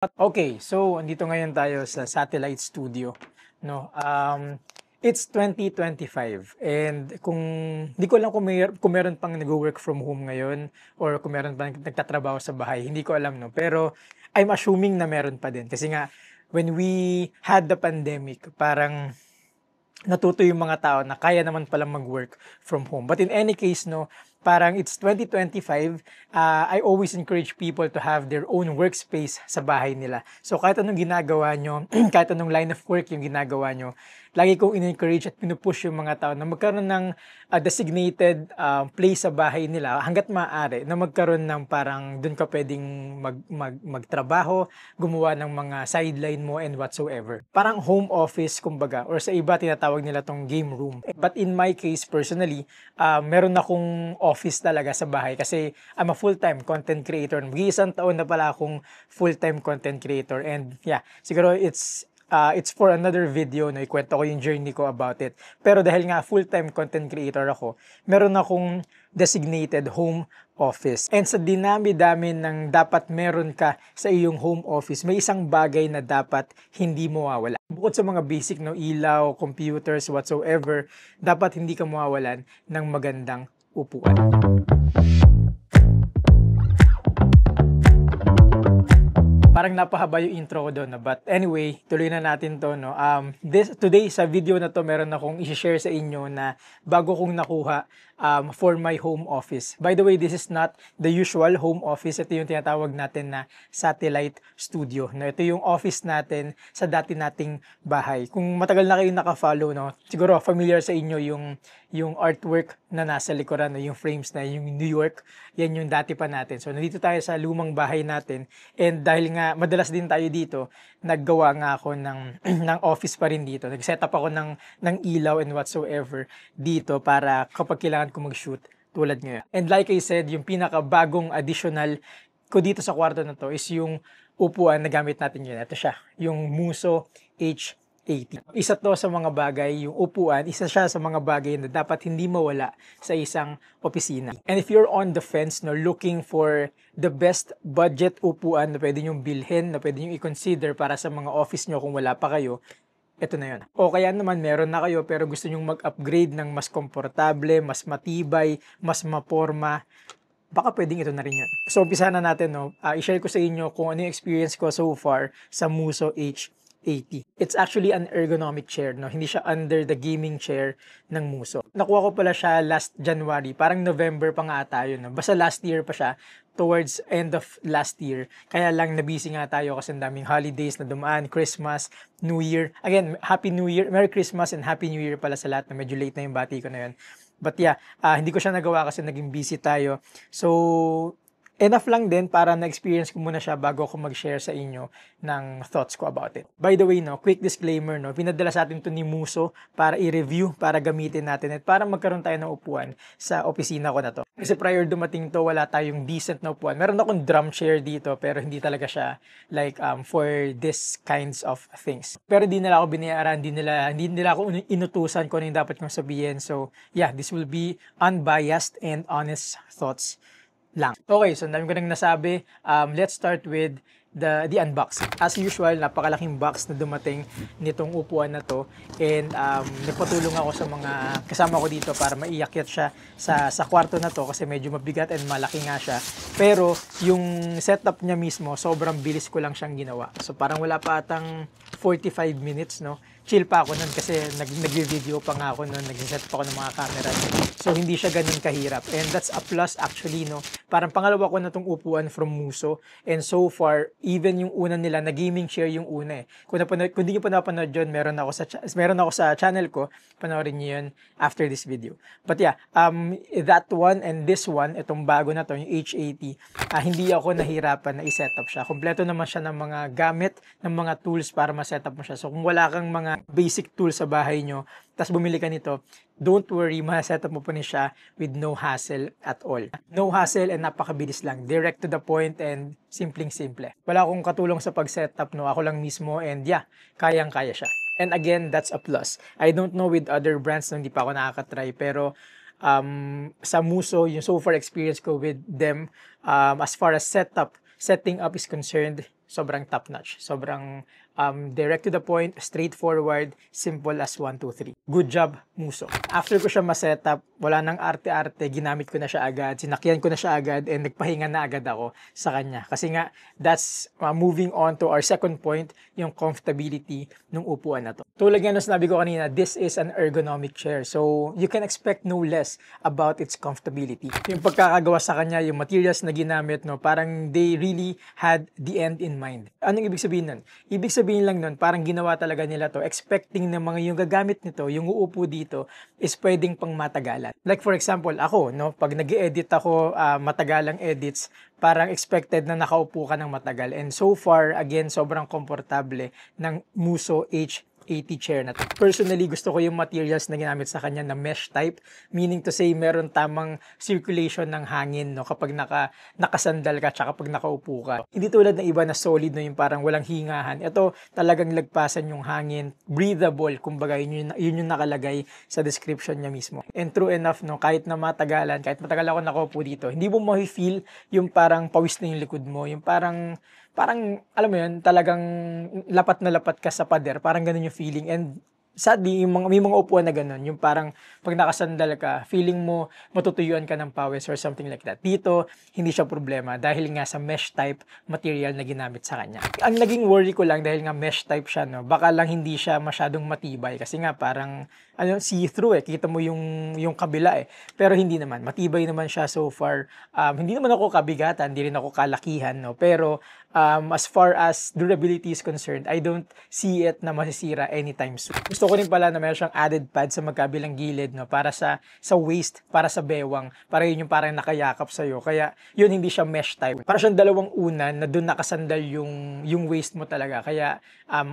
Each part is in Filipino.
Okay, so andito ngayon tayo sa Satellite Studio, no? It's 2025 and kung di ko alam kung meron pang nagwo-work from home ngayon or kung meron pang nagtatrabaho sa bahay, hindi ko alam, no? Pero I'm assuming na meron pa din kasi nga when we had the pandemic, parang natuto yung mga tao na kaya naman palang mag-work from home. But in any case, no, parang it's 2025, I always encourage people to have their own workspace sa bahay nila. So kahit anong ginagawa nyo, kahit anong line of work yung ginagawa nyo, lagi kong in-encourage at pinupush yung mga tao na magkaroon ng designated place sa bahay nila hanggat maaari na magkaroon ng parang doon ka pwedeng magtrabaho, gumawa ng mga sideline mo and whatsoever. Parang home office kumbaga, or sa iba tinatawag nila tong game room. But in my case personally, meron akong office talaga sa bahay kasi I'm a full-time content creator. Mag-iisang taon na pala akong full-time content creator, and yeah, siguro it's for another video, no, ikwento ko yung journey ko about it. Pero dahil nga full-time content creator ako, meron akong designated home office. And sa dinami-dami ng dapat meron ka sa iyong home office, may isang bagay na dapat hindi mawawala. Bukod sa mga basic, no, ilaw, computers, whatsoever, dapat hindi ka mawawalan ng magandang upuan. Parang napahaba yung intro ko doon, no? But anyway, tuloy na natin to, no? Today sa video na to, meron akong i-share sa inyo na bago kong nakuha for my home office. By the way, this is not the usual home office. Ito yung tinatawag natin na satellite studio, no? Ito yung office natin sa dati nating bahay. Kung matagal na kayo naka-follow, no, siguro familiar sa inyo yung artwork na nasa likuran, no, yung frames na yung New York, yan yung dati pa natin. So nandito tayo sa lumang bahay natin, and dahil nga madalas din tayo dito, naggawa nga ako ng ng office pa rin dito. Nag-set up ako ng ilaw and whatsoever dito para kapag kailangan ko mag-shoot tulad ngayon. And like I said, yung pinakabagong additional ko dito sa kwarto na to is yung upuan na gamit natin yun. Ito siya, yung Muso H80. Isa to sa mga bagay, yung upuan, isa siya sa mga bagay na dapat hindi mawala sa isang opisina. And if you're on the fence, no, looking for the best budget upuan na pwede nyong bilhin, na pwede nyong i-consider para sa mga office nyo kung wala pa kayo, ito na yun. O kaya naman meron na kayo pero gusto nyong mag-upgrade ng mas komportable, mas matibay, mas maporma, baka pwedeng ito na rin yun. So umpisa na natin, no. I-share ko sa inyo kung ano yung experience ko so far sa Muso H80. It's actually an ergonomic chair, no? Hindi siya under the gaming chair ng Muso. Nakuha ko pala siya last January, parang November pa nga tayo, no? Basta last year pa siya, towards end of last year. Kaya lang nabusy nga tayo kasi ang daming holidays na dumaan, Christmas, New Year. Again, Happy New Year, Merry Christmas and Happy New Year pala sa lahat, na medyo late na yung bati ko na yun. But yeah, hindi ko siya nagawa kasi naging busy tayo. So, enough lang din para na-experience ko muna siya bago ako mag-share sa inyo ng thoughts ko about it. By the way, no, quick disclaimer, no, pinadala sa atin to ni Muso para i-review, para gamitin natin at para magkaroon tayo ng upuan sa opisina ko na to. Kasi prior dumating to, wala tayong decent na upuan. Meron akong drum chair dito pero hindi talaga siya like for this kinds of things. Pero hindi nila ako binayaran, hindi nila ako inutusan kung ano yung dapat kong sabihin. So yeah, this will be unbiased and honest thoughts lang. Okay, so dami ko nang nasabi. Let's start with the unboxing. As usual, napakalaking box na dumating nitong upuan na to, and nagpatulong ako sa mga kasama ko dito para maiakyat siya sa kwarto na to kasi medyo mabigat and malaki nga siya. Pero yung setup niya mismo, sobrang bilis ko lang siyang ginawa. So parang wala pa atang 45 minutes, no? Chill pa ako nun kasi nag-video pa nga ako nun, nag-set pa ako ng mga camera. So hindi siya ganun kahirap, and that's a plus actually, no? Parang pangalawa ko na tong upuan from Muso, and so far even yung una nila na gaming chair yung una eh. Kung hindi niyo pa napanood yun, meron ako sa channel ko, panoorin niyo yun after this video. But yeah, that one and this one, itong bago na to, yung H80, hindi ako nahirapan na i-set up siya. Kompleto naman siya ng mga gamit, ng mga tools para ma-set up mo siya. So kung wala kang mga basic tools sa bahay nyo, tapos bumili ka nito, don't worry, ma-set up mo po niya siya with no hassle at all. No hassle and napakabilis lang. Direct to the point and simpleng-simple. Wala akong katulong sa pag-setup, no? Ako lang mismo, and yeah, kayang-kaya siya. And again, that's a plus. I don't know with other brands na hindi pa ako nakaka-try, pero sa Muso, yung so far experience ko with them, as far as setting up is concerned, sobrang top-notch. Sobrang direct to the point, straightforward, simple as 1, 2, 3. Good job, Muso. After ko siya ma-setup, wala nang arte-arte, ginamit ko na siya agad, sinakyan ko na siya agad, and nagpahinga na agad ako sa kanya. Kasi nga, that's moving on to our second point, yung comfortability ng upuan na to. Tulad nga nung sinabi ko kanina, this is an ergonomic chair. So, you can expect no less about its comfortability. Yung pagkakagawa sa kanya, yung materials na ginamit, no, parang they really had the end in mind. Anong ibig sabihin nun? Ibig sabihin lang nun, parang ginawa talaga nila to, expecting na mga yung gagamit nito, yung uupo dito, is pwedeng pang matagalan. Like for example, ako, no, pag nag-edit ako, matagalang edits, parang expected na nakaupo ka ng matagal. And so far, again, sobrang komportable ng Muso H80 chair na to. Personally, gusto ko yung materials na ginamit sa kanya na mesh type, meaning to say meron tamang circulation ng hangin, no, kapag nakasandal ka tsaka kapag nakaupo ka. Hindi tulad ng iba na solid, no, yung parang walang hingahan. Ito talagang lagpasan yung hangin, breathable, kumbaga yun yung nakalagay sa description niya mismo. And true enough, no, kahit matagal ako nakaupo dito, hindi mo ma-feel yung parang pawis na yung likod mo, yung parang alam mo yun, talagang lapat na lapat ka sa pader, parang ganun yung feeling. And sadly, may mga upuan na ganun, yung parang pag nakasandal ka, feeling mo matutuyuan ka ng pawis or something like that. Dito, hindi siya problema dahil nga sa mesh type material na ginamit sa kanya. Ang naging worry ko lang dahil nga mesh type siya, no, baka lang hindi siya masyadong matibay kasi nga parang see-through kita mo yung kabila Pero hindi naman, matibay naman siya so far. Hindi naman ako kabigatan, hindi rin ako kalakihan, no, pero as far as durability is concerned, I don't see it na masisira anytime soon. Gusto ko rin pala na meron siyang added pad sa magkabilang gilid, no, para sa waist, para sa bewang, para yun yung parang nakayakap sa'yo. Kaya yun hindi siya mesh type. Para siyang dalawang unan na dun nakasandal yung waist mo talaga. Kaya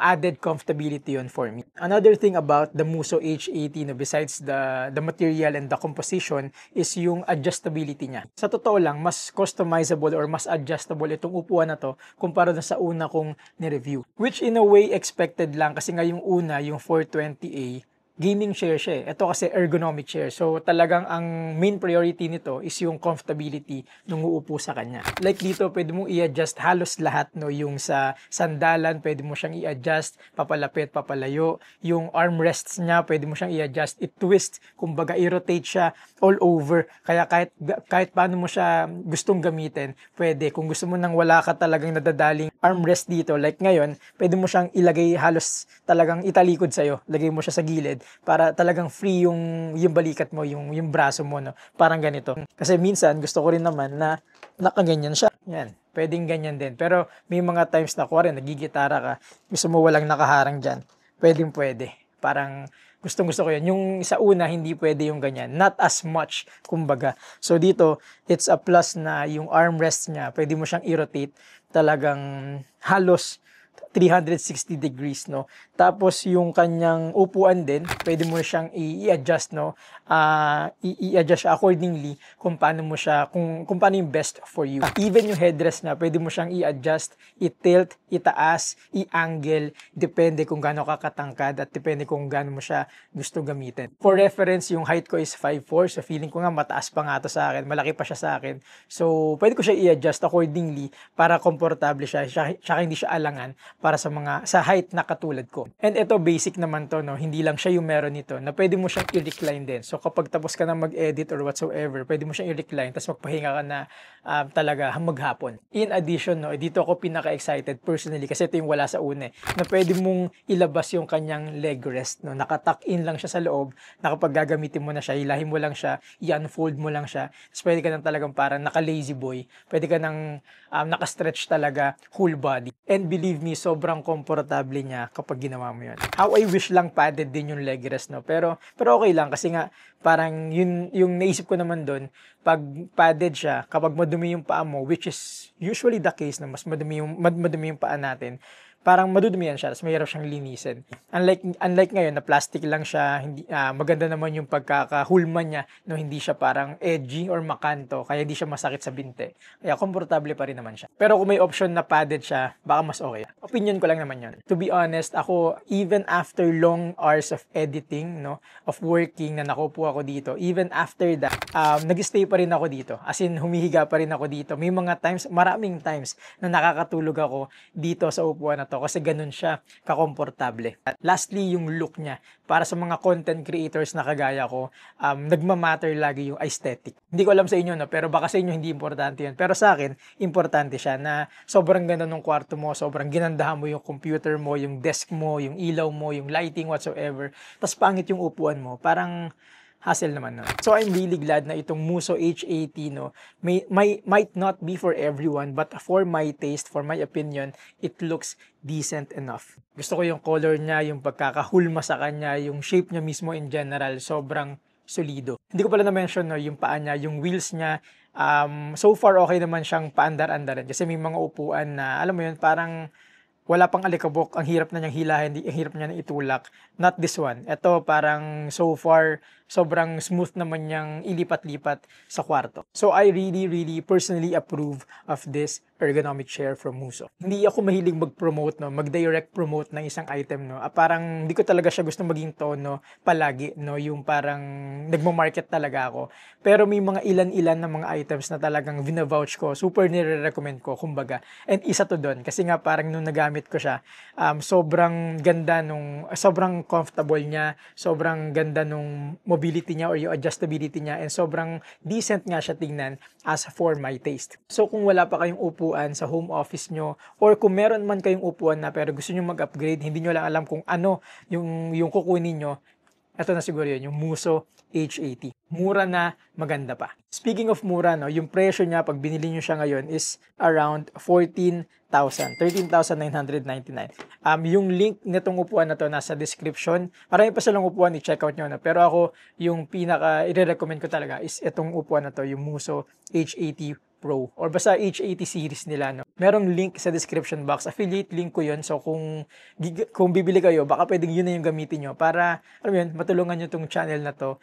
added comfortability yun for me. Another thing about the Muso H80, no, besides the material and the composition, is yung adjustability niya. Sa totoo lang, mas customizable or mas adjustable itong upuan na to kumpara na sa una kong ni-review. Which in a way expected lang kasi nga yung una, yung 420A, gaming chair siya Ito kasi ergonomic chair. So talagang ang main priority nito is yung comfortability nung uupo sa kanya. Like dito, pwede mong i-adjust halos lahat, no, yung sa sandalan, pwede mo siyang i-adjust, papalapit, papalayo. Yung armrests niya, pwede mo siyang i-adjust, i-twist, kumbaga i-rotate siya all over. Kaya kahit paano mo siya gustong gamitin, pwede. Kung gusto mo nang wala ka talagang nadadaling armrest dito, like ngayon, pwede mo siyang ilagay halos talagang italikod sa'yo. Lagay mo siya sa gilid para talagang free yung balikat mo, yung braso mo, no? Parang ganito. Kasi minsan, gusto ko rin naman na nakaganyan siya. Yan. Pwedeng ganyan din. Pero may mga times na kuwari, nagigitara ka, gusto mo walang nakaharang dyan. Pwede. Parang gustong-gusto ko yan. Yung sa una, hindi pwede yung ganyan. Not as much, kumbaga. So dito, it's a plus na yung armrest niya, pwede mo siyang i-rotate talagang halos 360 degrees, no? Tapos yung kanyang upuan din, pwede mo siyang i-adjust, no? I-adjust siya accordingly kung paano mo siya, kung paano yung best for you. Even yung headrest na, pwede mo siyang i-adjust, i-tilt, itaas, i-angle, depende kung gaano ka katangkad at depende kung gaano mo siya gusto gamitin. For reference, yung height ko is 5'4", so feeling ko nga mataas pa nga to sa akin, malaki pa siya sa akin. So, pwede ko siya i-adjust accordingly para komportable siya, tsaka hindi siya alangan para sa height na katulad ko. And ito basic naman to, no, hindi lang siya yung meron nito, na pwede mo siyang i-recline din. So kapag tapos ka na mag-edit or whatsoever, pwede mo siyang i-recline tapos magpahinga ka na talaga maghapon. In addition, no, dito ako pinaka-excited personally kasi ito yung wala sa una na pwede mong ilabas yung kanyang leg rest, no. Naka-tuck in lang siya sa loob, na kapag gagamitin mo na siya, hilahin mo lang siya, i-unfold mo lang siya. Tapos pwede ka nang talagang parang naka-lazy boy. Pwede ka nang naka-stretch talaga whole body. And believe me, sobrang komportable niya kapag ginawa mo yun. How I wish lang padded din yung leg rest, no? Pero okay lang kasi nga parang yun yung naisip ko naman doon, pag padded siya, kapag madumi yung paa mo, which is usually the case na mas madumi yung paa natin, parang madudumihan siya, tapos mahirap siyang linisin. Unlike ngayon na plastic lang siya, hindi maganda naman yung pagkakahulma niya, no, hindi siya parang edgy or makanto, kaya hindi siya masakit sa binte. Kaya komportable pa rin naman siya. Pero kung may option na padded siya, baka mas okay. Opinion ko lang naman yun. To be honest, ako even after long hours of editing, no, of working na nakupo ako dito, even after that, nag-stay pa rin ako dito. As in, humihiga pa rin ako dito. May mga times, maraming times na nakakatulog ako dito sa upuan na to kasi ganun siya kakomportable. At lastly, yung look niya. Para sa mga content creators na kagaya ko, nagmamatter lagi yung aesthetic. Hindi ko alam sa inyo, no, pero baka sa inyo hindi importante yun. Pero sa akin, importante siya na sobrang ganda ng kwarto mo, sobrang ginandahan mo yung computer mo, yung desk mo, yung ilaw mo, yung lighting, whatsoever. Tapos pangit yung upuan mo. Parang hassle naman na. So I'm really glad na itong Muso H80, no, might not be for everyone, but for my taste, for my opinion, it looks decent enough. Gusto ko yung color niya, yung pagkakahulma sa kanya, yung shape niya mismo in general, sobrang solido. Hindi ko pala na-mention, no, yung paa niya, yung wheels niya, so far okay naman siyang paandar-andaran kasi may mga upuan na, alam mo yun, parang wala pang alikabok, ang hirap na niyang hilahin, ang hirap niya na itulak. Not this one. Ito parang so far, sobrang smooth naman niyang ilipat-lipat sa kwarto. So I really personally approve of this ergonomic chair from Muso. Hindi ako mahilig mag-promote, no, mag-direct promote ng isang item, no. Parang hindi ko talaga siya gusto maging tono palagi, no, yung parang nagmo-market talaga ako. Pero may mga ilan-ilan na mga items na talagang vinavouch ko, super nire-recommend ko, kumbaga. And isa to doon, kasi nga parang nung nagamit ko siya, sobrang ganda sobrang comfortable niya, sobrang ganda nung mobility niya or yung adjustability niya, and sobrang decent nga siya tingnan as for my taste. So kung wala pa kayong upuan sa home office nyo, or kung meron man kayong upuan na pero gusto nyo mag-upgrade, hindi nyo lang alam kung ano yung kukunin nyo, ito na siguro yun, yung Muso H80. Mura na, maganda pa. Speaking of mura, no, yung presyo niya pag binili nyo siya ngayon is around 13,999. Yung link nitong upuan na to nasa description. Marami pa silang upuan, i-check out nyo na. Pero ako, yung pinaka i-recommend ko talaga is itong upuan na to, yung Muso H80 Pro or basta H80 series nila, no. Merong link sa description box. Affiliate link ko 'yon. So kung bibili kayo, baka pwedeng yun na yung gamitin nyo para alam mo yun, matulungan nyo tong channel na to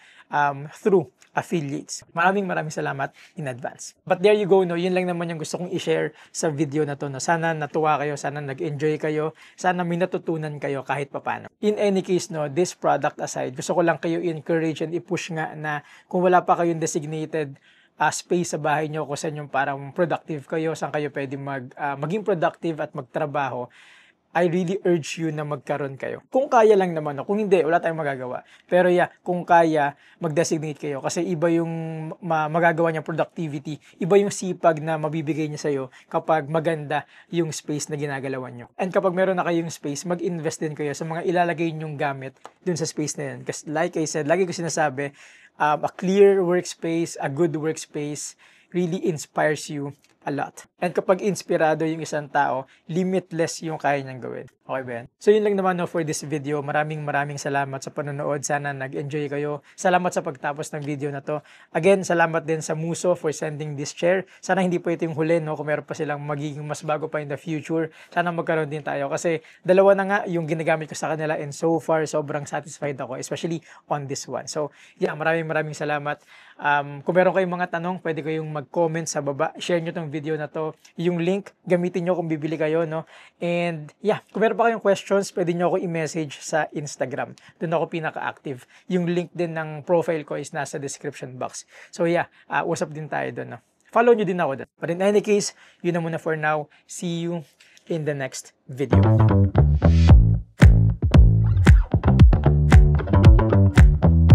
through affiliates. Maraming salamat in advance. But there you go, no. Yun lang naman yung gusto kong i-share sa video na to, no. Sana natuwa kayo, sana nag-enjoy kayo, sana may natutunan kayo kahit papano. In any case, no, this product aside, gusto ko lang kayo encourage and i-push nga na kung wala pa kayong designated space sa bahay nyo kung saan yung parang productive kayo, saan kayo pwede maging productive at magtrabaho, I really urge you na magkaroon kayo. Kung kaya lang naman, no? Kung hindi, wala tayong magagawa. Pero yeah, kung kaya, mag-designate kayo kasi iba yung magagawa niyang productivity, iba yung sipag na mabibigay niya sa'yo kapag maganda yung space na ginagalawan nyo. And kapag meron na kayong space, mag-invest din kayo sa mga ilalagay nyong gamit dun sa space na yun. Kasi like I said, lagi ko sinasabi, a clear workspace, a good workspace really inspires you a lot. And kapag inspirado yung isang tao, limitless yung kaya niyang gawin. Okay ba yan? So yun lang naman, no, for this video. Maraming salamat sa panonood. Sana nag-enjoy kayo. Salamat sa pagtapos ng video na to. Again, salamat din sa Muso for sending this chair. Sana hindi po ito yung huli, no? Kung meron pa silang magiging mas bago pa in the future, sana magkaroon din tayo. Kasi dalawa na nga yung ginagamit ko sa kanila and so far, sobrang satisfied ako, especially on this one. So yeah, maraming salamat. Kung meron kayong mga tanong, pwede kayong mag-comment sa baba. Share nyo tong video na to. Yung link, gamitin nyo kung bibili kayo, no? And yeah, kung meron pa kayong questions, pwede nyo ako i-message sa Instagram. Doon ako pinaka-active. Yung link din ng profile ko is nasa description box. So yeah, usap din tayo doon, no? Follow nyo din ako doon. But in any case, yun na muna for now. See you in the next video.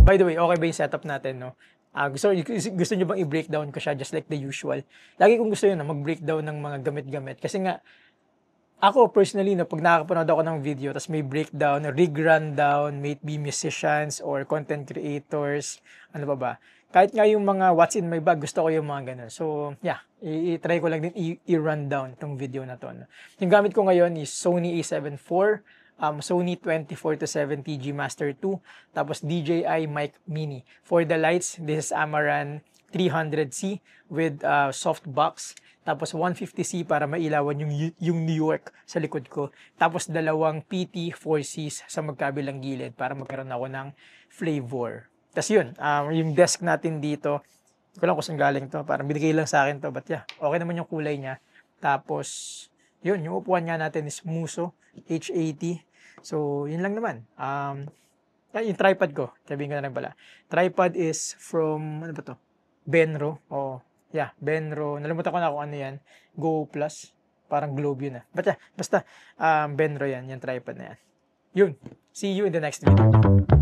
By the way, okay ba yung setup natin, no? Gusto nyo bang i-breakdown ko siya just like the usual? Lagi kong gusto yun na mag-breakdown ng mga gamit-gamit. Kasi nga, ako personally, no, pag nakakapanood ako ng video, tapos may breakdown, rig rundown, may be musicians or content creators, ano ba? Kahit nga yung mga what's in my bag, gusto ko yung mga ganun. So, yeah, i-try ko lang din i-rundown itong video na to. No? Yung gamit ko ngayon is Sony a7 IV, Sony 24-70 G Master 2, tapos DJI Mic Mini. For the lights, this is Amaran 300C with softbox. Tapos 150C para mailawan yung New York sa likod ko. Tapos dalawang PT 4Cs sa magkabilang gilid para magkaroon ako ng flavor. Tapos yun, yung desk natin dito, hindi ko lang kung saan galing to. Parang binigay lang sa akin to. But yeah, okay naman yung kulay niya. Tapos, yun, yung upuan nga natin is Muso H80. So, yun lang naman. Yung tripod ko, sabihin ko na lang pala. Tripod is from, ano ba to? Benro. Oh, yeah, Benro. Nalimutan ko na kung ano yan. Go Plus. Parang Globe yun ah. But yeah, basta Benro yan, yung tripod na yan. Yun. See you in the next video.